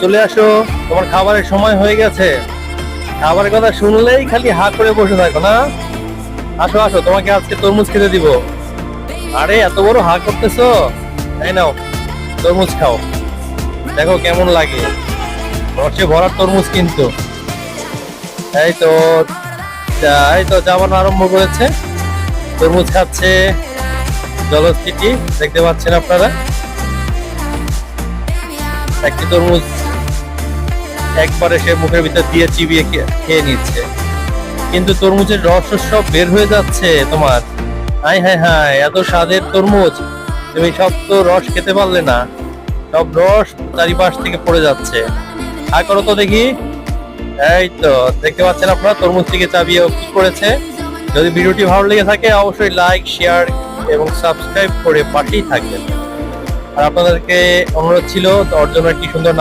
চলে আসো, তোমার খাবারের সময় হয়ে গেছে। খাবারের কথা শুনলেই খালি হা করে বসে থাকো না। আসো আসো, তোমাকে আজকে তরমুজ খেতে দিব। আরে এত বড় হা করতেছো, তাই নাও তরমুজ খাও, দেখো কেমন লাগে। রসে ভরা তরমুজ কিন্তু। এই তো এই তো যাওয়ানো আরম্ভ করেছে, তরমুজ খাচ্ছে জলস্থিতি, দেখতে পাচ্ছেন আপনারা। একটি তরমুজ একবারে সে মুখের ভিতর দিয়ে চিবিয়ে খেয়ে নিচ্ছে, কিন্তু তরমুজের রস সব বের হয়ে যাচ্ছে তোমার। হাই হাই হাই, এত স্বাদের তরমুজ, তুমি সব তো রস খেতে পারলে না, সব রস চারিপাশ থেকে পড়ে যাচ্ছে। আর করো তো দেখি। এই তো দেখতে পাচ্ছেন আপনারা, তরমুজটিকে চাবিয়ে কি করেছে। যদি ভিডিওটি ভালো লেগে থাকে অবশ্যই লাইক, শেয়ার এবং সাবস্ক্রাইব করে পাশেই থাকবেন। আর আপনাদেরকে অনুরোধ ছিল, তো ওর জন্য একটি সুন্দর